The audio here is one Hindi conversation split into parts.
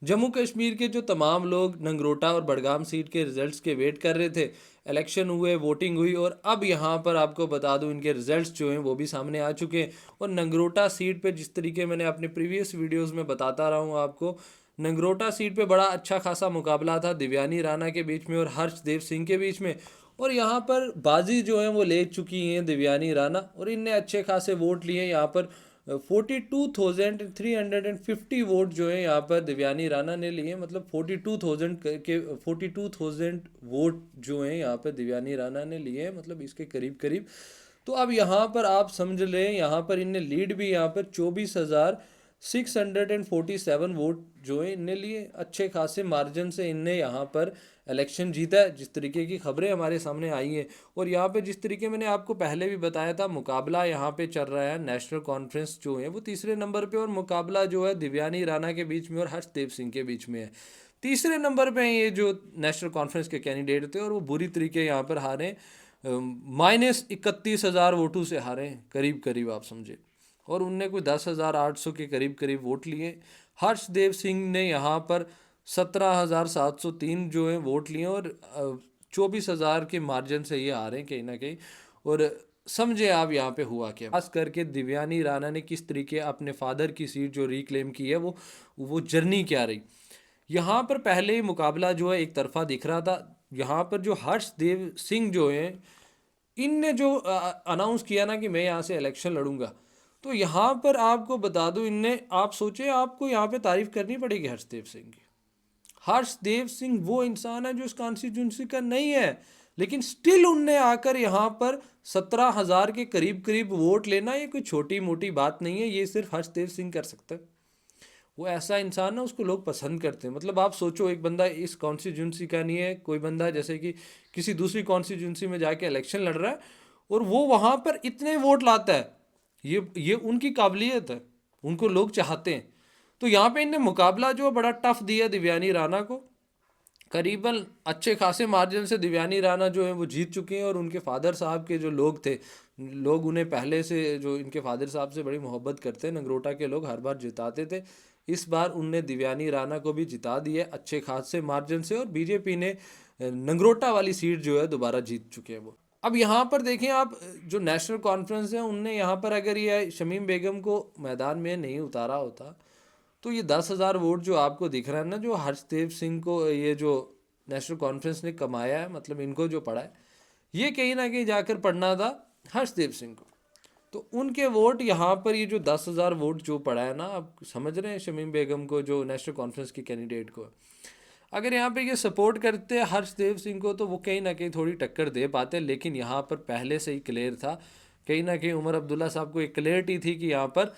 जम्मू कश्मीर के जो तमाम लोग नंगरोटा और बडगाम सीट के रिजल्ट्स के वेट कर रहे थे, इलेक्शन हुए, वोटिंग हुई और अब यहाँ पर आपको बता दूं इनके रिजल्ट्स जो हैं वो भी सामने आ चुके हैं। और नंगरोटा सीट पे जिस तरीके मैंने अपने प्रीवियस वीडियोस में बताता रहा हूँ आपको, नंगरोटा सीट पे बड़ा अच्छा खासा मुकाबला था दिव्यानी राणा के बीच में और हर्षदेव सिंह के बीच में। और यहाँ पर बाजी जो है वो ले चुकी हैं दिव्यानी राणा और इनने अच्छे खासे वोट लिए यहाँ पर। 42,350 वोट जो है यहाँ पर दिव्यानी राणा ने लिए, मतलब 42,000 वोट जो हैं यहाँ पर दिव्यानी राणा ने लिए हैं, मतलब इसके करीब करीब। तो अब यहाँ पर आप समझ लें, यहाँ पर इनने लीड भी यहाँ पर 24,647 वोट जो है इनने लिए, अच्छे खासे मार्जिन से इनने यहाँ पर इलेक्शन जीता है, जिस तरीके की खबरें हमारे सामने आई हैं। और यहाँ पे जिस तरीके मैंने आपको पहले भी बताया था, मुकाबला यहाँ पे चल रहा है, नेशनल कॉन्फ्रेंस जो है वो तीसरे नंबर पे और मुकाबला जो है दिव्यानी राणा के बीच में और हर्षदेव सिंह के बीच में है। तीसरे नंबर पे ये जो नेशनल कॉन्फ्रेंस के कैंडिडेट थे और वो बुरी तरीके यहाँ पर हारे, -31,000 वोटों से हारे करीब करीब, आप समझे। और उनने कोई 10,800 के करीब करीब वोट लिए। हर्षदेव सिंह ने यहाँ पर 17,703 जो है वोट लिए और 24,000 के मार्जिन से ये आ रहे हैं कहीं ना कहीं। और समझे आप यहाँ पे हुआ क्या, खास करके दिव्यानी राणा ने किस तरीके अपने फादर की सीट जो रिक्लेम की है वो जर्नी क्या रही। यहाँ पर पहले ही मुकाबला जो है एक तरफा दिख रहा था। यहाँ पर जो हर्षदेव सिंह जो हैं, इनने जो अनाउंस किया ना कि मैं यहाँ से इलेक्शन लड़ूंगा, तो यहाँ पर आपको बता दूं इनने, आप सोचे आपको यहाँ पे तारीफ करनी पड़ेगी हर्षदेव सिंह की। हर्षदेव सिंह वो इंसान है जो इस कॉन्स्टिट्यूंसी का नहीं है, लेकिन स्टिल उनने आकर यहाँ पर 17,000 के करीब करीब वोट लेना, ये कोई छोटी मोटी बात नहीं है, ये सिर्फ हर्षदेव सिंह कर सकता है। वो ऐसा इंसान है, उसको लोग पसंद करते हैं। मतलब आप सोचो, एक बंदा इस कॉन्स्टिट्यूंसी का नहीं है, कोई बंदा जैसे कि किसी दूसरी कॉन्स्टिट्यूंसी में जाके इलेक्शन लड़ रहा है और वो वहाँ पर इतने वोट लाता है, ये उनकी काबिलियत है, उनको लोग चाहते हैं। तो यहाँ पे इनने मुकाबला जो बड़ा टफ दिया दिव्यानी राणा को, करीबन अच्छे खासे मार्जिन से दिव्यानी राणा जो है वो जीत चुके हैं। और उनके फादर साहब के जो लोग थे, लोग उन्हें पहले से, जो इनके फादर साहब से बड़ी मोहब्बत करते हैं, नगरोटा के लोग हर बार जिताते थे, इस बार उनने दिव्यानी राणा को भी जिता दिया अच्छे खासे मार्जिन से। और बीजेपी ने नगरोटा वाली सीट जो है दोबारा जीत चुके हैं वो। अब यहाँ पर देखें आप, जो नेशनल कॉन्फ्रेंस है उनने यहाँ पर अगर ये शमीम बेगम को मैदान में नहीं उतारा होता, तो ये 10,000 वोट जो आपको दिख रहा है ना, जो हर्षदेव सिंह को ये जो नेशनल कॉन्फ्रेंस ने कमाया है, मतलब इनको जो पड़ा है, ये कहीं ना कहीं जाकर पढ़ना था हर्षदेव सिंह को। तो उनके वोट यहाँ पर, ये जो 10,000 वोट जो पड़ा है ना, आप समझ रहे हैं शमीम बेगम को, जो नेशनल कॉन्फ्रेंस की कैंडिडेट को, अगर यहाँ पे ये सपोर्ट करते हर्षदेव सिंह को तो वो कहीं ना कहीं थोड़ी टक्कर दे पाते। लेकिन यहाँ पर पहले से ही क्लियर था, कहीं ना कहीं उमर अब्दुल्ला साहब को एक क्लियरिटी थी कि यहाँ पर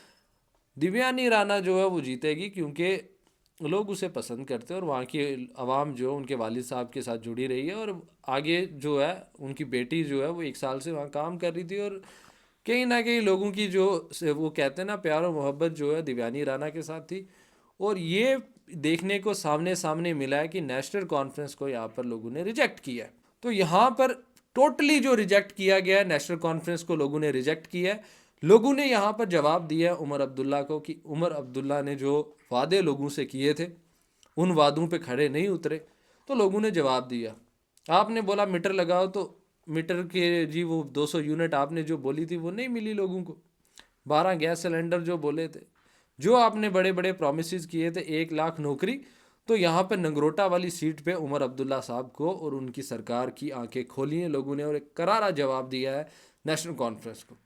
दिव्यानी राणा जो है वो जीतेगी, क्योंकि लोग उसे पसंद करते हैं और वहाँ की आवाम जो है उनके वालिद साहब के साथ जुड़ी रही है। और आगे जो है उनकी बेटी जो है वो 1 साल से वहाँ काम कर रही थी और कहीं ना कहीं लोगों की जो वो कहते हैं ना प्यार और मोहब्बत जो है दिव्यानी राणा के साथ थी। और ये देखने को सामने सामने मिला है कि नेशनल कॉन्फ्रेंस को यहाँ पर लोगों ने रिजेक्ट किया है। तो यहाँ पर टोटली जो रिजेक्ट किया गया है, नेशनल कॉन्फ्रेंस को लोगों ने रिजेक्ट किया है। लोगों ने यहाँ पर जवाब दिया है उमर अब्दुल्ला को कि उमर अब्दुल्ला ने जो वादे लोगों से किए थे उन वादों पे खड़े नहीं उतरे। तो लोगों ने जवाब दिया, आपने बोला मीटर लगाओ, तो मीटर के जी वो 200 यूनिट आपने जो बोली थी वो नहीं मिली लोगों को। 12 गैस सिलेंडर जो बोले थे, जो आपने बड़े बड़े प्रोमिस किए थे, 1 लाख नौकरी, तो यहाँ पर नंगरोटा वाली सीट पे उमर अब्दुल्ला साहब को और उनकी सरकार की आंखें खोली हैं लोगों ने और एक करारा जवाब दिया है नेशनल कॉन्फ्रेंस को।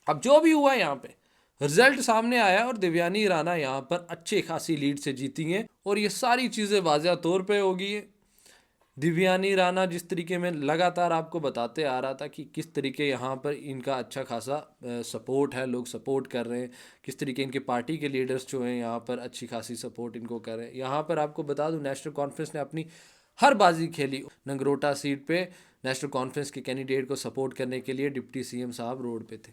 अब जो भी हुआ यहाँ पे रिजल्ट सामने आया और दिव्यानी राणा यहाँ पर अच्छी खासी लीड से जीती हैं और ये सारी चीज़ें वाज़ेह तौर पे हो गई है। दिव्यानी राणा जिस तरीके में लगातार आपको बताते आ रहा था कि किस तरीके यहाँ पर इनका अच्छा खासा सपोर्ट है, लोग सपोर्ट कर रहे हैं, किस तरीके इनके पार्टी के लीडर्स जो हैं यहाँ पर अच्छी खासी सपोर्ट इनको कर रहे हैं। यहाँ पर आपको बता दूं नेशनल कॉन्फ्रेंस ने अपनी हर बाजी खेली। नंगरोटा सीट पे नेशनल कॉन्फ्रेंस के कैंडिडेट को सपोर्ट करने के लिए डिप्टी सीएम साहब रोड पे थे,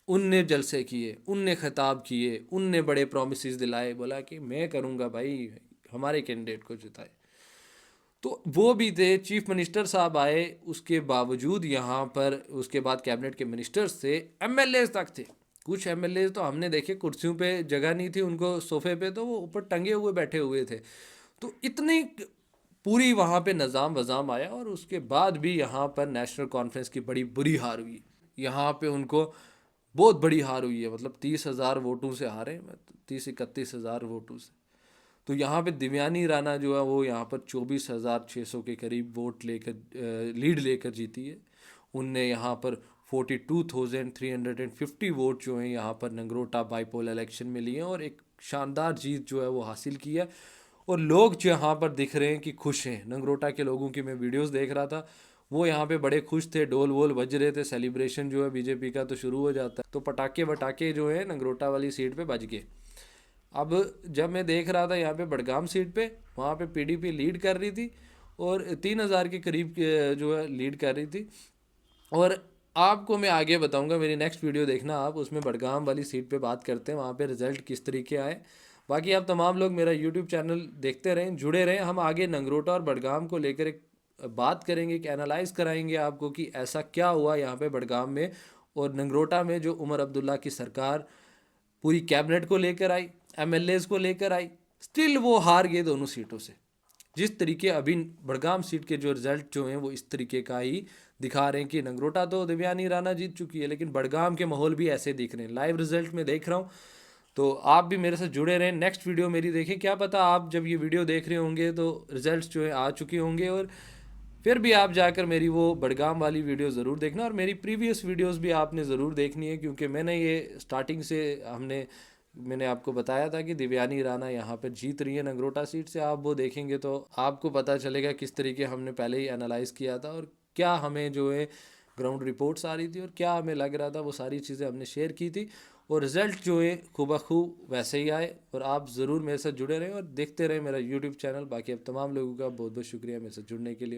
उनने जलसे किए, उनने खिताब किए, उनने बड़े प्रोमिस दिलाए, बोला कि मैं करूँगा भाई, हमारे कैंडिडेट को जिताए। तो वो भी थे, चीफ मिनिस्टर साहब आए, उसके बावजूद यहाँ पर उसके बाद कैबिनेट के मिनिस्टर्स थे, एमएलए तक थे, कुछ एमएलए तो हमने देखे कुर्सियों पे जगह नहीं थी उनको सोफे पे, तो वो ऊपर टंगे हुए बैठे हुए थे। तो इतनी पूरी वहाँ पे निज़ाम वज़ाम आया, और उसके बाद भी यहाँ पर नेशनल कॉन्फ्रेंस की बड़ी बुरी हार हुई। यहाँ पे उनको बहुत बड़ी हार हुई है, मतलब 30,000 वोटों से हारे, 30-31 हज़ार वोटों से। तो यहाँ पे दिव्यानी राणा जो है वो यहाँ पर 24,600 के करीब वोट लेकर लीड लेकर जीती है। उनने यहाँ पर 42,350 वोट जो हैं यहाँ पर नंगरोटा बाईपोल इलेक्शन में लिए हैं, और एक शानदार जीत जो है वो हासिल की है। और लोग जो यहाँ पर दिख रहे हैं कि खुश हैं, नंगरोटा के लोगों की मैं वीडियोस देख रहा था, वो यहाँ पे बड़े खुश थे, ढोल वोल बज रहे थे, सेलिब्रेशन जो है बीजेपी का तो शुरू हो जाता है, तो पटाखे वटाखे जो है नंगरोटा वाली सीट पे बज गए। अब जब मैं देख रहा था यहाँ पे बड़गाम सीट पे, वहाँ पे पीडीपी लीड कर रही थी, और 3,000 के करीब जो है लीड कर रही थी। और आपको मैं आगे बताऊंगा, मेरी नेक्स्ट वीडियो देखना आप, उसमें बड़गाम वाली सीट पे बात करते हैं वहाँ पे रिजल्ट किस तरीके आए। बाकी आप तमाम लोग मेरा यूट्यूब चैनल देखते रहें, जुड़े रहें, हम आगे नंगरोटा और बड़गाम को लेकर एक बात करेंगे, एक एनालाइज कराएंगे आपको कि ऐसा क्या हुआ यहाँ पे बड़गाम में और नंगरोटा में, जो उमर अब्दुल्ला की सरकार पूरी कैबिनेट को लेकर आई, एमएलएज को लेकर आई, स्टिल वो हार गए दोनों सीटों से। जिस तरीके अभी बड़गाम सीट के जो रिजल्ट जो हैं वो इस तरीके का ही दिखा रहे हैं कि नंगरोटा तो दिव्यानी राणा जीत चुकी है, लेकिन बड़गाम के माहौल भी ऐसे दिख रहे हैं, लाइव रिजल्ट में देख रहा हूँ। तो आप भी मेरे साथ जुड़े रहें, नेक्स्ट वीडियो मेरी देखें, क्या पता आप जब ये वीडियो देख रहे होंगे तो रिजल्ट्स जो है आ चुके होंगे, और फिर भी आप जाकर मेरी वो बड़गाम वाली वीडियो ज़रूर देखना, और मेरी प्रीवियस वीडियोस भी आपने ज़रूर देखनी है, क्योंकि मैंने ये स्टार्टिंग से मैंने आपको बताया था कि दिव्यानी राणा यहाँ पर जीत रही है नगरोटा सीट से। आप वो देखेंगे तो आपको पता चलेगा किस तरीके हमने पहले ही एनालाइज़ किया था, और क्या हमें जो है ग्राउंड रिपोर्ट्स आ रही थी और क्या हमें लग रहा था, वो सारी चीज़ें हमने शेयर की थी। और रिज़ल्ट जो है खूबखूब वैसे ही आए, और आप ज़रूर मेरे साथ जुड़े रहें और देखते रहें मेरा यूट्यूब चैनल। बाकी अब तमाम लोगों का बहुत बहुत शुक्रिया मेरे साथ जुड़ने के लिए।